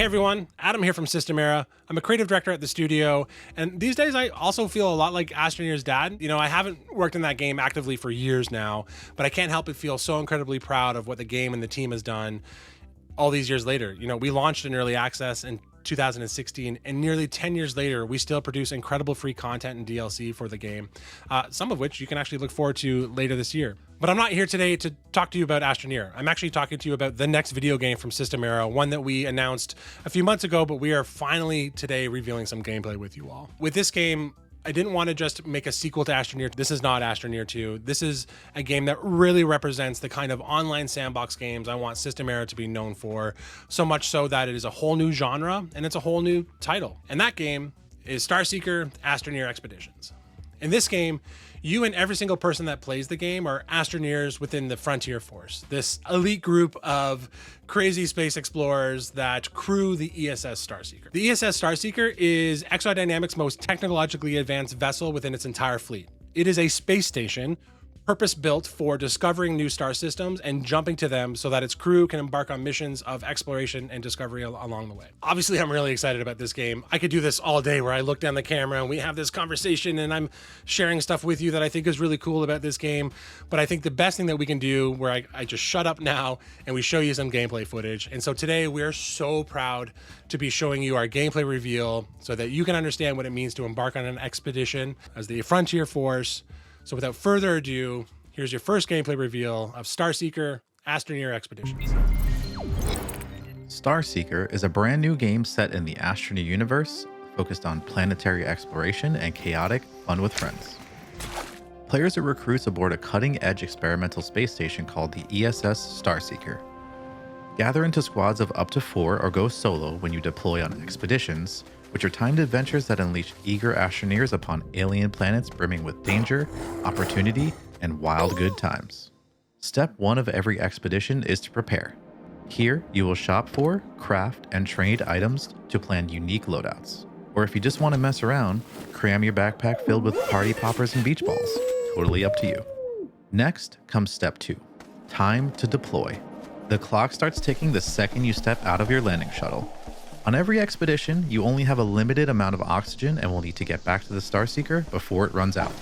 Hey everyone, Adam here from System Era. I'm a creative director at the studio, and these days I also feel a lot like Astroneer's dad. You know, I haven't worked in that game actively for years now, but I can't help but feel so incredibly proud of what the game and the team has done all these years later. You know, we launched in early access in 2016, and nearly 10 years later, we still produce incredible free content and DLC for the game, some of which you can actually look forward to later this year. But I'm not here today to talk to you about Astroneer. I'm actually talking to you about the next video game from System Era, one that we announced a few months ago, but we are finally today revealing some gameplay with you all. With this game, I didn't want to just make a sequel to Astroneer. This is not Astroneer 2. This is a game that really represents the kind of online sandbox games I want System Era to be known for, so much so that it is a whole new genre and it's a whole new title. And that game is Starseeker Astroneer Expeditions. In this game, you and every single person that plays the game are astroneers within the Frontier Force, this elite group of crazy space explorers that crew the ESS Starseeker. The ESS Starseeker is Exodynamics' most technologically advanced vessel within its entire fleet. It is a space station purpose-built for discovering new star systems and jumping to them so that its crew can embark on missions of exploration and discovery along the way. Obviously, I'm really excited about this game. I could do this all day where I look down the camera and we have this conversation and I'm sharing stuff with you that I think is really cool about this game. But I think the best thing that we can do where I just shut up now and we show you some gameplay footage. And so today we're so proud to be showing you our gameplay reveal so that you can understand what it means to embark on an expedition as the Frontier Force. So without further ado, here's your first gameplay reveal of Starseeker Astroneer Expeditions. Starseeker is a brand new game set in the Astroneer universe, focused on planetary exploration and chaotic fun with friends. Players are recruits aboard a cutting-edge experimental space station called the ESS Starseeker. Gather into squads of up to 4 or go solo when you deploy on expeditions, which are timed adventures that unleash eager astroneers upon alien planets brimming with danger, opportunity, and wild good times. Step 1 of every expedition is to prepare. Here, you will shop for, craft, and trade items to plan unique loadouts. Or if you just want to mess around, cram your backpack filled with party poppers and beach balls. Totally up to you. Next comes step 2, time to deploy. The clock starts ticking the second you step out of your landing shuttle. On every expedition, you only have a limited amount of oxygen and will need to get back to the Starseeker before it runs out.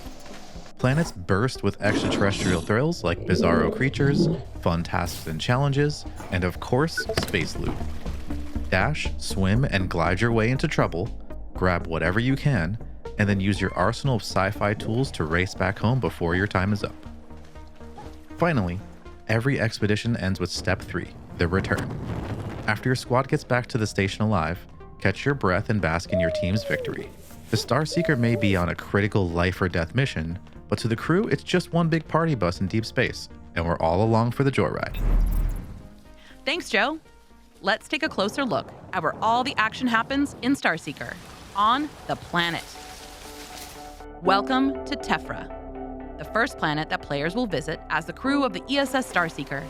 Planets burst with extraterrestrial thrills like bizarro creatures, fun tasks and challenges, and of course, space loot. Dash, swim, and glide your way into trouble, grab whatever you can, and then use your arsenal of sci-fi tools to race back home before your time is up. Finally, every expedition ends with step 3, the return. After your squad gets back to the station alive, catch your breath and bask in your team's victory. The Starseeker may be on a critical life or death mission, but to the crew, it's just one big party bus in deep space, and we're all along for the joyride. Thanks, Joe. Let's take a closer look at where all the action happens in Starseeker, on the planet. Welcome to Tephra, the first planet that players will visit as the crew of the ESS Starseeker.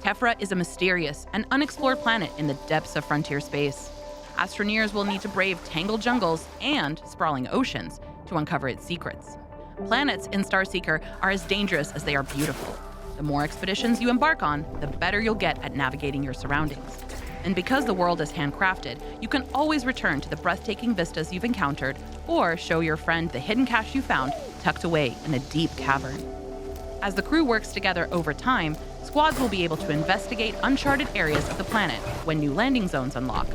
Tephra is a mysterious and unexplored planet in the depths of frontier space. Astroneers will need to brave tangled jungles and sprawling oceans to uncover its secrets. Planets in Starseeker are as dangerous as they are beautiful. The more expeditions you embark on, the better you'll get at navigating your surroundings. And because the world is handcrafted, you can always return to the breathtaking vistas you've encountered or show your friend the hidden cache you found tucked away in a deep cavern. As the crew works together over time, squads will be able to investigate uncharted areas of the planet when new landing zones unlock.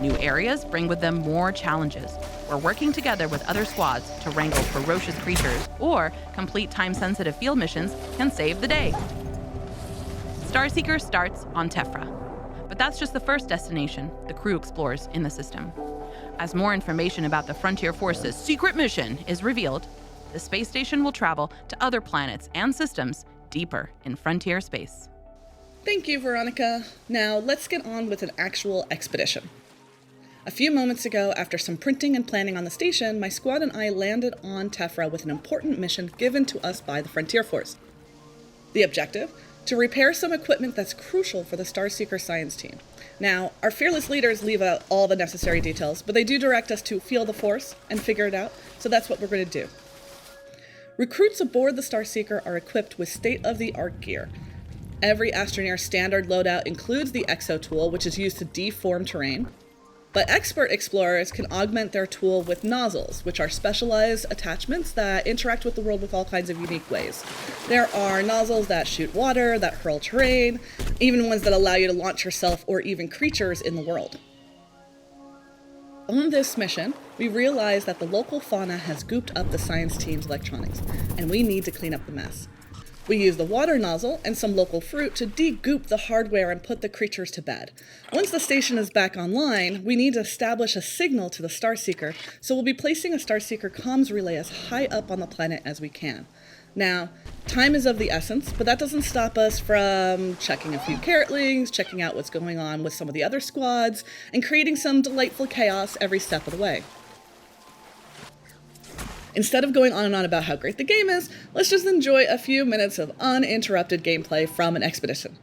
New areas bring with them more challenges, where working together with other squads to wrangle ferocious creatures or complete time-sensitive field missions can save the day. Starseeker starts on Tephra, but that's just the first destination the crew explores in the system. As more information about the Frontier Force's secret mission is revealed, the space station will travel to other planets and systems deeper in frontier space. Thank you, Veronica. Now let's get on with an actual expedition. A few moments ago, after some printing and planning on the station, my squad and I landed on Tephra with an important mission given to us by the Frontier Force. The objective? To repair some equipment that's crucial for the Starseeker science team. Now, our fearless leaders leave out all the necessary details, but they do direct us to feel the Force and figure it out, so that's what we're going to do. Recruits aboard the Starseeker are equipped with state-of-the-art gear. Every Astroneer standard loadout includes the Exo tool, which is used to deform terrain. But expert explorers can augment their tool with nozzles, which are specialized attachments that interact with the world with all kinds of unique ways. There are nozzles that shoot water, that hurl terrain, even ones that allow you to launch yourself or even creatures in the world. On this mission, we realize that the local fauna has gooped up the science team's electronics, and we need to clean up the mess. We use the water nozzle and some local fruit to de-goop the hardware and put the creatures to bed. Once the station is back online, we need to establish a signal to the Starseeker, so we'll be placing a Starseeker comms relay as high up on the planet as we can. Now, time is of the essence, but that doesn't stop us from checking a few carrotlings, checking out what's going on with some of the other squads, and creating some delightful chaos every step of the way. Instead of going on and on about how great the game is, let's just enjoy a few minutes of uninterrupted gameplay from an expedition.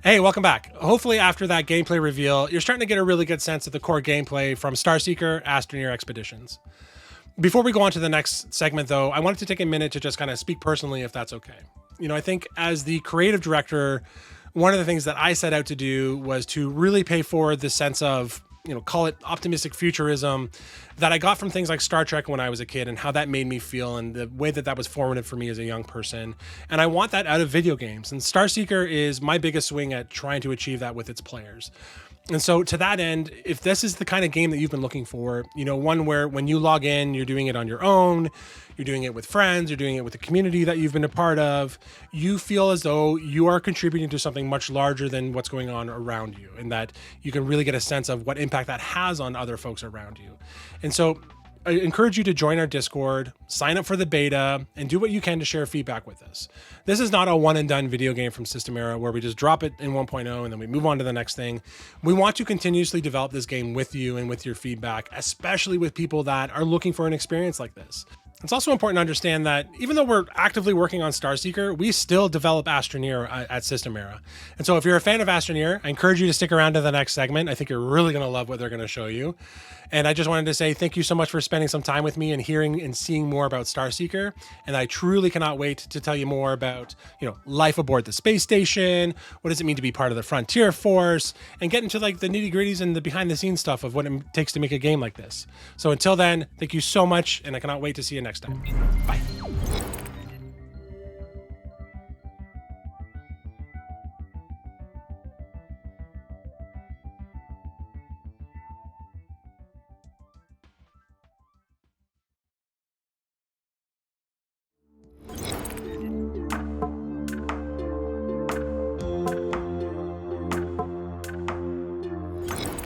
Hey, welcome back. Hopefully after that gameplay reveal, you're starting to get a really good sense of the core gameplay from Starseeker, Astroneer Expeditions. Before we go on to the next segment though, I wanted to take a minute to just kind of speak personally, if that's okay. I think as the creative director, one of the things that I set out to do was to really pay forward the sense of, call it optimistic futurism that I got from things like Star Trek when I was a kid and how that made me feel and the way that was formative for me as a young person. And I want that out of video games. And Starseeker is my biggest swing at trying to achieve that with its players. And so to that end, if this is the kind of game that you've been looking for, one where when you log in, you're doing it on your own, you're doing it with friends, you're doing it with the community that you've been a part of, you feel as though you are contributing to something much larger than what's going on around you, and that you can really get a sense of what impact that has on other folks around you. And so I encourage you to join our Discord, sign up for the beta, and do what you can to share feedback with us. This is not a one and done video game from System Era where we just drop it in 1.0 and then we move on to the next thing. We want to continuously develop this game with you and with your feedback, especially with people that are looking for an experience like this. It's also important to understand that even though we're actively working on Starseeker, we still develop Astroneer at System Era. And so if you're a fan of Astroneer, I encourage you to stick around to the next segment. I think you're really going to love what they're going to show you. And I just wanted to say thank you so much for spending some time with me and hearing and seeing more about Starseeker. And I truly cannot wait to tell you more about, life aboard the space station. What does it mean to be part of the Frontier Force, and get into like the nitty gritties and the behind the scenes stuff of what it takes to make a game like this. So until then, thank you so much. And I cannot wait to see you next time. Bye.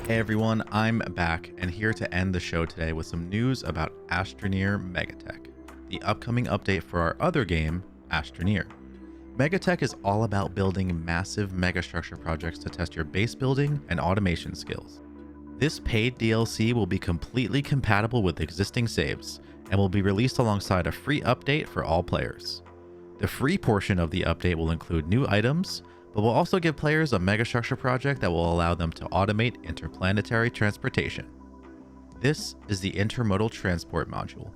Hey everyone, I'm back and here to end the show today with some news about Astroneer Megatech, the upcoming update for our other game, Astroneer. Megatech is all about building massive megastructure projects to test your base building and automation skills. This paid DLC will be completely compatible with existing saves and will be released alongside a free update for all players. The free portion of the update will include new items, but will also give players a megastructure project that will allow them to automate interplanetary transportation. This is the Intermodal Transport module.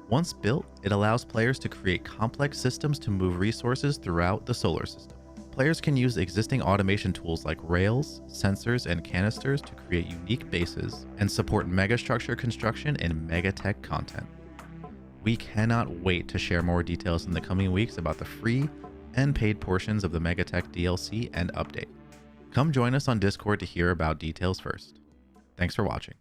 Once built, it allows players to create complex systems to move resources throughout the solar system. Players can use existing automation tools like rails, sensors, and canisters to create unique bases and support megastructure construction and Megatech content. We cannot wait to share more details in the coming weeks about the free and paid portions of the Megatech DLC and update. Come join us on Discord to hear about details first. Thanks for watching.